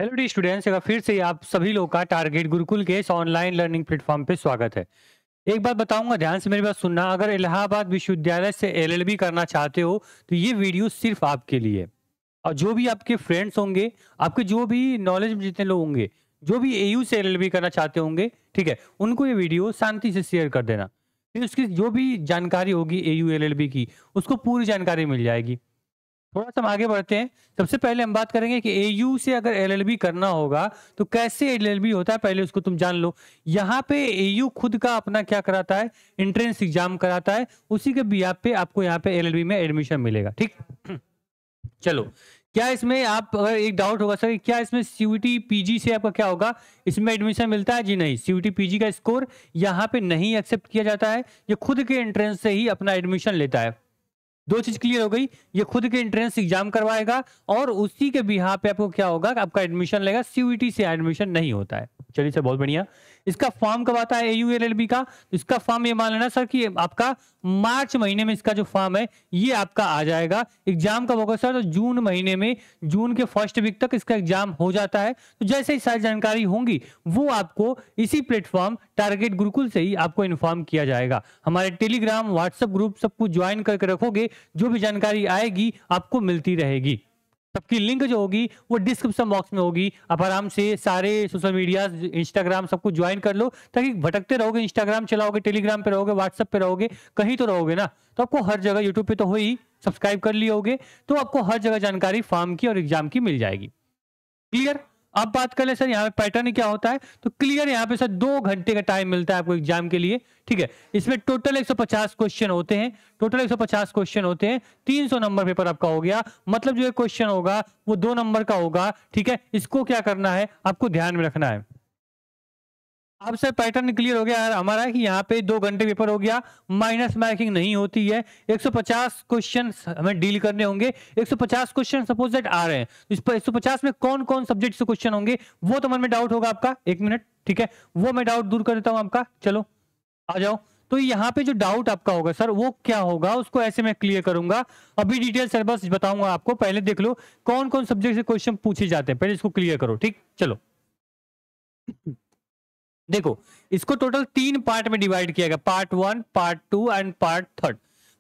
Hello D students, एक बार फिर से आप सभी लोग का टारगेट गुरुकुल के इस ऑनलाइन लर्निंग प्लेटफॉर्म पे स्वागत है। एक बात बताऊंगा, ध्यान से मेरी बात सुनना। अगर इलाहाबाद विश्वविद्यालय से एलएलबी करना चाहते हो तो ये वीडियो सिर्फ आपके लिए। और जो भी आपके फ्रेंड्स होंगे, आपके जो भी नॉलेज में जितने लोग होंगे, जो भी एयू से एलएलबी करना चाहते होंगे, ठीक है, उनको ये वीडियो शांति से शेयर कर देना। फिर उसकी जो भी जानकारी होगी एयू एलएलबी की, उसको पूरी जानकारी मिल जाएगी। थोड़ा सा हम आगे बढ़ते हैं। सबसे पहले हम बात करेंगे कि एयू से अगर एलएलबी करना होगा तो कैसे एलएलबी होता है, पहले उसको तुम जान लो। यहाँ पे एयू खुद का अपना क्या कराता है, एंट्रेंस एग्जाम कराता है। उसी के बिहाफ पे आपको यहाँ पे एलएलबी में एडमिशन मिलेगा। ठीक चलो, क्या इसमें आप अगर एक डाउट होगा सर, क्या इसमें सीयूटी पीजी से आपका क्या होगा, इसमें एडमिशन मिलता है? जी नहीं, सीयूटी पीजी का स्कोर यहाँ पे नहीं एक्सेप्ट किया जाता है। ये खुद के एंट्रेंस से ही अपना एडमिशन लेता है। दो चीज क्लियर हो गई, ये खुद के एंट्रेंस एग्जाम करवाएगा और उसी के बिहाफ पे आपको क्या होगा, आपका एडमिशन लेगा। सीयूईटी से एडमिशन नहीं होता है। चलिए सर, बहुत बढ़िया। इसका फॉर्म कब आता है एयू एलएलबी का? इसका फॉर्म ये मान लेना सर कि आपका मार्च महीने में इसका जो फॉर्म है ये आपका आ जाएगा। एग्जाम कब होगा सर? तो जून महीने में, जून के फर्स्ट वीक तक इसका एग्जाम हो जाता है। तो जैसे ही सारी जानकारी होंगी वो आपको इसी प्लेटफॉर्म टारगेट गुरुकुल से ही आपको इन्फॉर्म किया जाएगा। हमारे टेलीग्राम, व्हाट्सएप ग्रुप सब कुछ ज्वाइन करके रखोगे, जो भी जानकारी आएगी आपको मिलती रहेगी। सबकी लिंक जो होगी वो डिस्क्रिप्शन बॉक्स में होगी। आप आराम से सारे सोशल मीडिया, इंस्टाग्राम सब कुछ ज्वाइन कर लो, ताकि भटकते रहोगे, इंस्टाग्राम चलाओगे, टेलीग्राम पे रहोगे, व्हाट्सएप पे रहोगे, कहीं तो रहोगे ना। तो आपको हर जगह, यूट्यूब पे तो हो ही, सब्सक्राइब कर लिए होगे, तो आपको हर जगह जानकारी फॉर्म की और एग्जाम की मिल जाएगी। क्लियर? अब बात कर ले सर यहाँ पे पैटर्न क्या होता है। तो क्लियर, यहाँ पे सर 2 घंटे का टाइम मिलता है आपको एग्जाम के लिए। ठीक है, इसमें टोटल 150 क्वेश्चन होते हैं। टोटल 150 क्वेश्चन होते हैं। 300 नंबर पेपर आपका हो गया। मतलब जो क्वेश्चन होगा वो 2 नंबर का होगा। ठीक है, इसको क्या करना है, आपको ध्यान में रखना है। अब सर पैटर्न क्लियर हो गया यार हमारा कि यहाँ पे 2 घंटे पेपर हो गया, माइनस मार्किंग नहीं होती है। 150 क्वेश्चन हमें डील करने होंगे। 150 क्वेश्चन सपोज दैट आ रहे हैं, इस पर 150 में कौन कौन सब्जेक्ट से क्वेश्चन होंगे वो तो मन में डाउट होगा आपका। 1 मिनट, ठीक है, वो मैं डाउट दूर कर देता हूं आपका। चलो आ जाओ। तो यहाँ पे जो डाउट आपका होगा सर वो क्या होगा, उसको ऐसे मैं क्लियर करूंगा। अभी डिटेल सिलेबस बताऊंगा आपको, पहले देख लो कौन कौन सब्जेक्ट से क्वेश्चन पूछे जाते हैं, पहले इसको क्लियर करो। ठीक, चलो देखो, इसको टोटल 3 पार्ट में डिवाइड किया गया, part 1, part 2 and part 3।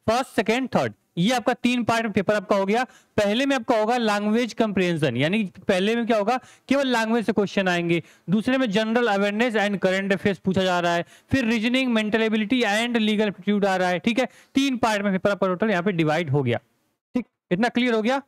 First, second, third, ये आपका 3 पार्ट में पेपर आपका हो गया। पहले में आपका होगा लैंग्वेज कंप्रिहेंशन, यानी पहले में क्या होगा, केवल लैंग्वेज से क्वेश्चन आएंगे। दूसरे में general awareness and current affairs पूछा जा रहा है। फिर reasoning, mental ability and legal aptitude आ रहा है। ठीक है, 3 पार्ट में पेपर आपका टोटल यहाँ पे डिवाइड हो गया। ठीक, इतना क्लियर हो गया?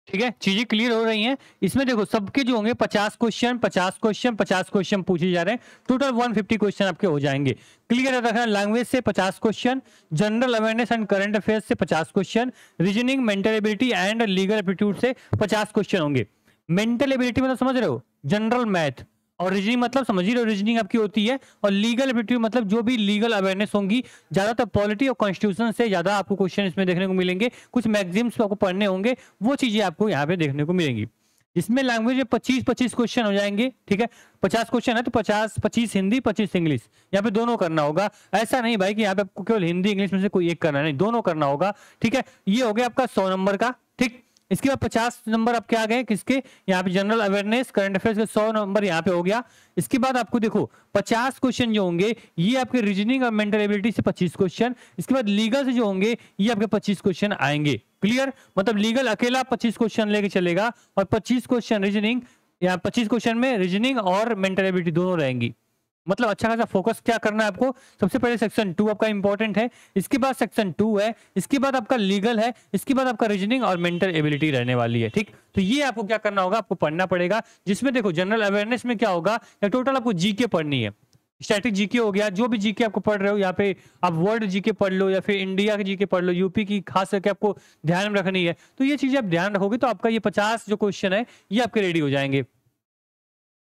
ठीक है, चीजें क्लियर हो रही हैं। इसमें देखो सबके जो होंगे 50 क्वेश्चन 50 क्वेश्चन 50 क्वेश्चन पूछे जा रहे हैं। टोटल 150 क्वेश्चन आपके हो जाएंगे। क्लियर रखना, लैंग्वेज से 50 question, general awareness and current affairs से 50 question, reasoning, mental ability and legal aptitude से 50 क्वेश्चन होंगे। मेंटल एबिलिटी मतलब समझ रहे हो, जनरल मैथ, और रीजनिंग मतलब समझ ही रहे हो, रीजनिंग आपकी होती है। और लीगल एप्टीट्यूड मतलब जो भी लीगल अवेयरनेस होंगी, ज्यादातर पॉलिटी और कॉन्स्टिट्यूशन से ज्यादा आपको क्वेश्चन इसमें देखने को मिलेंगे। कुछ मैगजीम्स आपको पढ़ने होंगे, वो चीजें आपको यहाँ पे देखने को मिलेंगी। इसमें लैंग्वेज में 25-25 क्वेश्चन हो जाएंगे। ठीक है, 50 क्वेश्चन है तो 25 हिंदी 25 इंग्लिश, यहाँ पे दोनों करना होगा। ऐसा नहीं भाई कि यहाँ पे आपको केवल हिंदी इंग्लिश में से कोई एक करना, नहीं, दोनों करना होगा। ठीक है, ये हो गया आपका 100 नंबर का। ठीक, इसके बाद 50 नंबर आपके आ गए किसके, यहाँ पे जनरल अवेयरनेस करंट अफेयर्स के 100 नंबर यहाँ पे हो गया। इसके बाद आपको देखो 50 क्वेश्चन जो होंगे ये आपके रीजनिंग और मेंटल एबिलिटी से 25 क्वेश्चन। इसके बाद लीगल से जो होंगे ये आपके 25 क्वेश्चन आएंगे। क्लियर, मतलब लीगल अकेला 25 क्वेश्चन लेके चलेगा और 25 क्वेश्चन रीजनिंग, यहाँ 25 क्वेश्चन में रीजनिंग और मेंटल एबिलिटी दोनों रहेंगी। मतलब अच्छा खासा फोकस क्या करना है आपको। सबसे पहले सेक्शन 2 आपका इंपॉर्टेंट है, इसके बाद सेक्शन 2 है, इसके बाद आपका लीगल है, इसके बाद आपका रीजनिंग और मेंटल एबिलिटी रहने वाली है। ठीक, तो ये आपको क्या करना होगा, आपको पढ़ना पड़ेगा। जिसमें देखो जनरल अवेयरनेस में क्या होगा, या टोटल आपको जीके पढ़नी है। स्टैटिक जीके हो गया, जो भी जीके आपको पढ़ रहे हो, यहाँ पे आप वर्ल्ड जीके पढ़ लो या फिर इंडिया की जीके पढ़ लो, यूपी की खास करके आपको ध्यान में रखनी है। तो ये चीजें आप ध्यान रखोगे तो आपका ये 50 जो क्वेश्चन है ये आपके रेडी हो जाएंगे।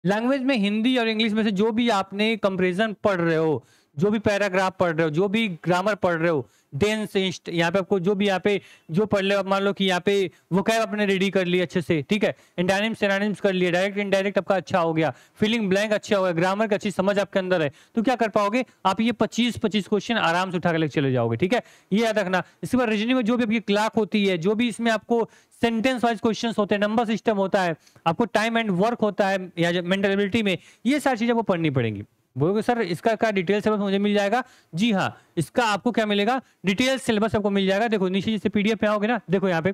लैंग्वेज में हिंदी और इंग्लिश में से जो भी आपने कंपैरिजन पढ़ रहे हो, जो भी पैराग्राफ पढ़ रहे हो, जो भी ग्रामर पढ़ रहे हो, टेंस, यहाँ पे आपको जो भी यहाँ पे जो पढ़ ले, मान लो कि यहाँ पे वोकैब आपने रेडी कर लिया अच्छे से, ठीक है, एंटोनिम्स सिनोनिम्स कर लिए, डायरेक्ट इनडायरेक्ट आपका अच्छा हो गया, फिलिंग ब्लैंक अच्छा हो गया, ग्रामर की अच्छी समझ आपके अंदर है, तो क्या कर पाओगे आप, ये 25 क्वेश्चन आराम से उठा कर लेके चले जाओगे, ठीक है, ये याद रखना। इसके बाद रीजनिंग में जो भी आपकी क्लॉक होती है, जो भी इसमें आपको सेंटेंस वाइज क्वेश्चंस होते हैं, नंबर सिस्टम होता है, आपको टाइम एंड वर्क होता है, या मेंटल एबिलिटी में, ये सारी चीजें आपको पढ़नी पड़ेंगी। बोलोगे सर इसका क्या डिटेल सिलेबस मुझे मिल जाएगा? जी हाँ, इसका आपको क्या मिलेगा, डिटेल सिलेबस आपको मिल जाएगा। देखो नीचे जैसे पीडीएफ में आओगे ना, देखो यहाँ पे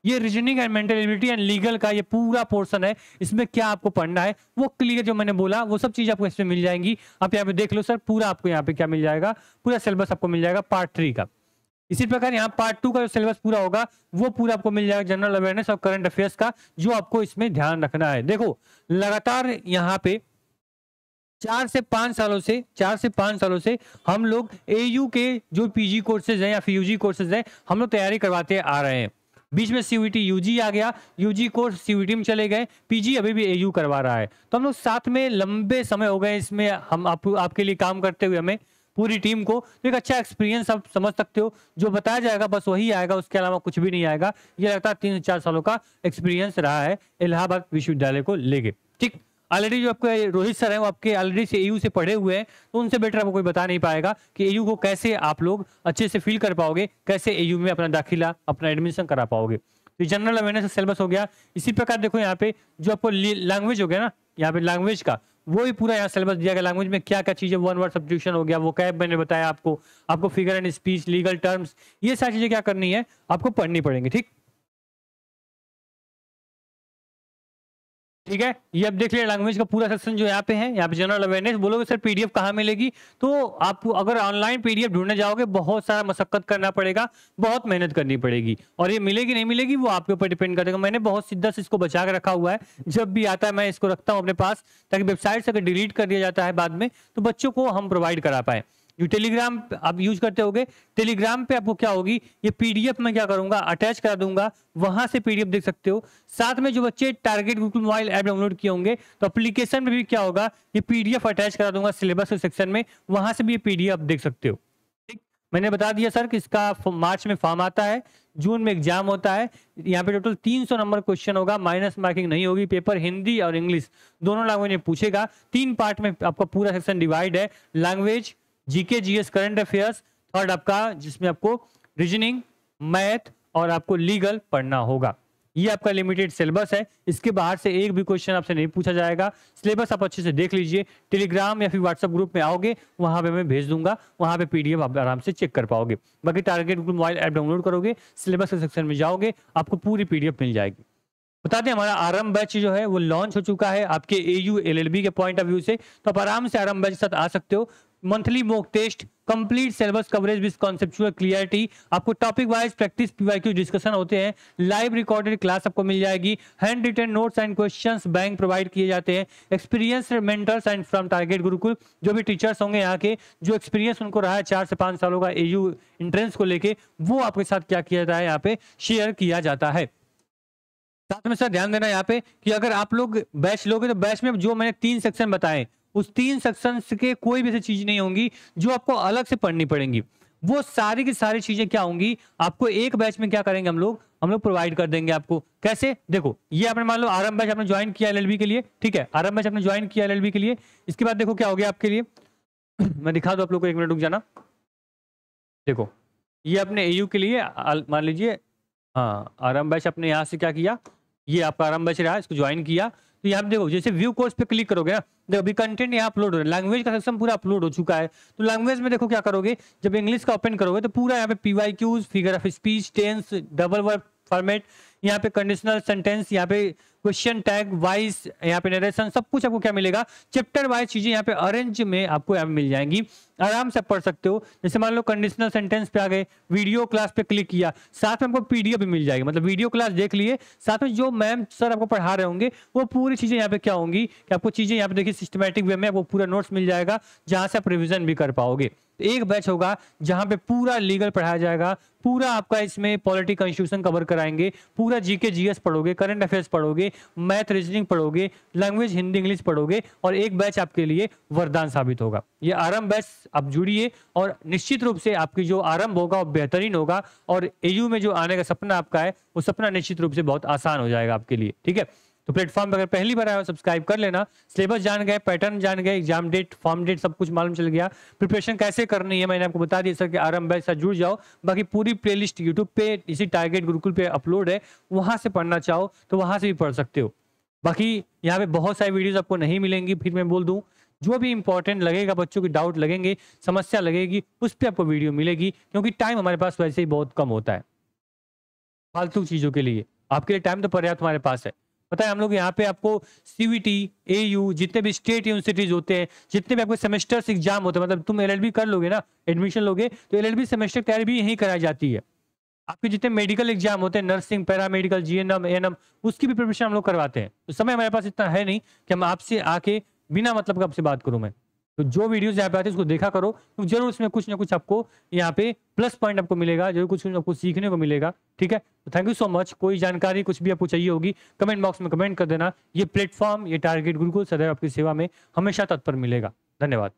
ये reasoning and mental ability and legal का ये पूरा पोर्शन है, इसमें क्या आपको पढ़ना है वो क्लियर जो मैंने बोला वो सब चीज आपको इसमें मिल जाएंगी। आप यहाँ पे देख लो सर, पूरा आपको यहाँ पे क्या मिल जाएगा, पूरा सिलेबस आपको मिल जाएगा पार्ट 3 का। इसी प्रकार यहाँ पार्ट 2 का जो सिलेबस पूरा होगा वो पूरा आपको मिल जाएगा जनरल अवेयरनेस और करंट अफेयर्स का, जो आपको इसमें ध्यान रखना है। देखो लगातार यहाँ पे 4 से 5 सालों से हम लोग एयू के जो पीजी कोर्सेज हैं या फिर यूजी कोर्सेज हैं, हम लोग तैयारी करवाते आ रहे हैं। बीच में सीयूईटी यूजी आ गया, यूजी कोर्स सीयूईटी में चले गए, पीजी अभी भी एयू करवा रहा है। तो हम लोग साथ में लंबे समय हो गए इसमें, हम आपके लिए काम करते हुए, हमें पूरी टीम को, तो एक अच्छा एक्सपीरियंस आप समझ सकते हो। जो बताया जाएगा बस वही आएगा, उसके अलावा कुछ भी नहीं आएगा। ये लगता है 3 से 4 सालों का एक्सपीरियंस रहा है इलाहाबाद विश्वविद्यालय को लेके, ठीक। ऑलरेडी जो आपके रोहित सर हैं वो आपके ऑलरेडी से एयू से पढ़े हुए हैं, तो उनसे बेटर आपको कोई बता नहीं पाएगा कि एयू को कैसे आप लोग अच्छे से फील कर पाओगे, कैसे एयू में अपना दाखिला, अपना एडमिशन करा पाओगे। तो जनरल अवेयरनेस सिलेबस हो गया। इसी प्रकार देखो यहाँ पे जो आपको लैंग्वेज हो गया ना, यहाँ पे लैंग्वेज का वो भी पूरा यहाँ सिलेबस दिया गया। लैंग्वेज में क्या क्या चीजें, वन वर्ड सब्स्टिट्यूशन हो गया, वोकैब मैंने बताया आपको figure and speech, legal terms, ये सारी चीजें क्या करनी है आपको पढ़नी पड़ेंगी, ठीक। ठीक है, ये अब देख लिया लैंग्वेज का पूरा सेक्शन जो यहाँ पे है। यहाँ पे जनरल अवेयरनेस, बोलोगे सर पीडीएफ कहाँ मिलेगी, तो आप अगर ऑनलाइन पीडीएफ ढूंढने जाओगे बहुत सारा मशक्कत करना पड़ेगा, बहुत मेहनत करनी पड़ेगी, और ये मिलेगी नहीं मिलेगी वो आपके ऊपर डिपेंड करेगा। मैंने बहुत सीधा से इसको बचा के रखा हुआ है, जब भी आता है मैं इसको रखता हूँ अपने पास, ताकि वेबसाइट से अगर डिलीट कर दिया जाता है बाद में तो बच्चों को हम प्रोवाइड करा पाए। जो टेलीग्राम आप यूज करते होगे, टेलीग्राम पे आपको क्या होगी, ये पीडीएफ मैं क्या करूंगा अटैच करा दूंगा, वहां से पीडीएफ देख सकते हो। साथ में जो बच्चे target Gurukul mobile app download किए होंगे तो एप्लीकेशन में भी क्या होगा, ये पीडीएफ अटैच करा दूंगा सिलेबस के सेक्शन में, वहां से भी ये पीडीएफ देख सकते हो, ठीक। मैंने बता दिया सर कि इसका मार्च में फॉर्म आता है, जून में एग्जाम होता है। यहाँ पे टोटल 300 नंबर क्वेश्चन होगा, माइनस मार्किंग नहीं होगी। पेपर हिंदी और इंग्लिश दोनों लैंग्वेज में पूछेगा। 3 पार्ट में आपका पूरा सेक्शन डिवाइड है, language, GK GS current affairs, third आपका जिसमें आपको रीजनिंग, मैथ और आपको लीगल पढ़ना होगा। ये आपका लिमिटेड सिलेबस है, इसके बाहर से एक भी क्वेश्चन आपसे नहीं पूछा जाएगा। सिलेबस आप अच्छे से देख लीजिए, टेलीग्राम या फिर व्हाट्सएप ग्रुप में आओगे, वहां पे मैं भेज दूंगा, वहां पे पीडीएफ आप आराम से चेक कर पाओगे। बाकी target Gurukul mobile app download करोगे, सिलेबस के सेक्शन में जाओगे, आपको पूरी पीडीएफ मिल जाएगी। बता दें हमारा आरंभ बैच जो है वो लॉन्च हो चुका है आपके एयू एलएलबी के पॉइंट ऑफ व्यू से, तो आप आराम से आरंभ बैच के साथ आ सकते हो। Monthly mock test, complete syllabus coverage with conceptual clarity, आपको topic wise practice PYQ discussion होते हैं, लाइव रिकॉर्डेड क्लास आपको मिल जाएगी, hand written notes and questions bank provide किए जाते हैं, experience mentors and from Target Gurukul, जो भी टीचर्स होंगे यहाँ के, जो एक्सपीरियंस उनको रहा है 4 से 5 सालों का एयू एंट्रेंस को लेके, वो आपके साथ क्या किया जाता है यहाँ पे शेयर किया जाता है। साथ में सर ध्यान देना यहाँ पे कि अगर आप लोग बैच लोगे तो बैच में जो मैंने 3 सेक्शन बताए, उस 3 सेक्शन के कोई भी ऐसी चीज नहीं होंगी जो आपको अलग से पढ़नी पड़ेंगी। वो सारी की सारी चीजें क्या होंगी, आपको एक बैच में क्या करेंगे हम लोग प्रोवाइड कर देंगे आपको। कैसे, देखो ये आपने मान लो आरंभ बैच आपने ज्वाइन किया एलएलबी के लिए, ठीक है, आरंभ बैच आपने ज्वाइन किया एलएलबी के लिए। इसके बाद देखो क्या हो गया आपके लिए मैं दिखा दूं आप लोग को, 1 मिनट रुक जाना। देखो ये अपने एयू के लिए मान लीजिए, हाँ आरंभ बैच आपने यहाँ से क्या किया, ये आपका आरंभ बैच रहा, इसको ज्वाइन किया। तो यहाँ पे देखो जैसे व्यू कोर्स पे क्लिक करोगे ना, देखो अभी कंटेंट यहाँ अपलोड हो रहा है, लैंग्वेज का सेक्शन पूरा अपलोड हो चुका है। तो लैंग्वेज में देखो क्या करोगे, जब इंग्लिश का ओपन करोगे तो पूरा यहाँ पे PYQs, figure of speech, tense, double verb format, यहाँ पे कंडीशनल सेंटेंस, यहाँ पे क्वेश्चन टैग वाइज, यहाँ पे नरेशन, सब कुछ आपको क्या मिलेगा, चैप्टर वाइज चीजें यहाँ पे अरेंज में आपको यहाँ मिल जाएंगी, आराम से पढ़ सकते हो। जैसे मान लो कंडीशनल सेंटेंस पे आ गए, वीडियो क्लास पे क्लिक किया, साथ में आपको पीडीएफ भी मिल जाएगी, मतलब वीडियो क्लास देख लिए, साथ में जो मैम सर आपको पढ़ा रहे होंगे वो पूरी चीजें यहाँ पे क्या होंगी कि आपको चीजें यहाँ पे देखिए सिस्टमेटिक वे में आपको पूरा नोट्स मिल जाएगा, जहां से आप रिविजन भी कर पाओगे। एक बैच होगा जहां पे पूरा लीगल पढ़ाया जाएगा, पूरा आपका इसमें पॉलिटी कॉन्स्टिट्यूशन कवर कराएंगे, पूरा जीके जीएस पढ़ोगे, करंट अफेयर्स पढ़ोगे, मैथ रीजनिंग पढ़ोगे, लैंग्वेज हिंदी इंग्लिश पढ़ोगे, और एक बैच आपके लिए वरदान साबित होगा। ये आरंभ बैच आप जुड़िए और निश्चित रूप से आपकी जो आरंभ होगा वो बेहतरीन होगा, और एयू में जो आने का सपना आपका है वो सपना निश्चित रूप से बहुत आसान हो जाएगा आपके लिए। ठीक है, तो प्लेटफॉर्म पर अगर पहली बार आए हो सब्सक्राइब कर लेना। सिलेबस जान गए, पैटर्न जान गए, एग्जाम डेट, फॉर्म डेट सब कुछ मालूम चल गया, प्रिपरेशन कैसे करनी है मैंने आपको बता दिया सर कि आरंभ बैच से जुड़ जाओ। बाकी पूरी प्लेलिस्ट यूट्यूब पे इसी टारगेट गुरुकुल पे अपलोड है, वहां से पढ़ना चाहो तो वहां से भी पढ़ सकते हो। बाकी यहाँ पे बहुत सारी वीडियोस आपको नहीं मिलेंगी, फिर मैं बोल दूं जो भी इंपॉर्टेंट लगेगा, बच्चों की डाउट लगेंगे, समस्या लगेगी, उस पर आपको वीडियो मिलेगी, क्योंकि टाइम हमारे पास वैसे ही बहुत कम होता है फालतू चीजों के लिए। आपके लिए टाइम तो पर्याप्त हमारे पास है। पता है हम लोग यहाँ पे आपको सीवीटी, एयू, जितने भी स्टेट यूनिवर्सिटीज होते हैं, जितने भी आपको सेमेस्टर्स एग्जाम होते हैं, मतलब तुम एलएलबी कर लोगे ना, एडमिशन लोगे तो एलएलबी सेमेस्टर तैयारी भी यहीं कराई जाती है। आपके जितने मेडिकल एग्जाम होते हैं, नर्सिंग, पैरामेडिकल, जीएनएम, एएनएम, उसकी भी प्रिपरेशन हम लोग करवाते हैं। तो समय हमारे पास इतना है नहीं कि हम आपसे आके बिना मतलब का आपसे बात करूं मैं। तो जो वीडियोस यहाँ पे आते हैं उसको देखा करो, तो जरूर उसमें कुछ ना कुछ आपको यहाँ पे प्लस पॉइंट आपको मिलेगा, जरूर कुछ आपको सीखने को मिलेगा। ठीक है, तो थैंक यू सो मच। कोई जानकारी कुछ भी आपको चाहिए होगी कमेंट बॉक्स में कमेंट कर देना। ये प्लेटफॉर्म, ये टारगेट गुरुकुल सदैव आपकी सेवा में हमेशा तत्पर मिलेगा। धन्यवाद।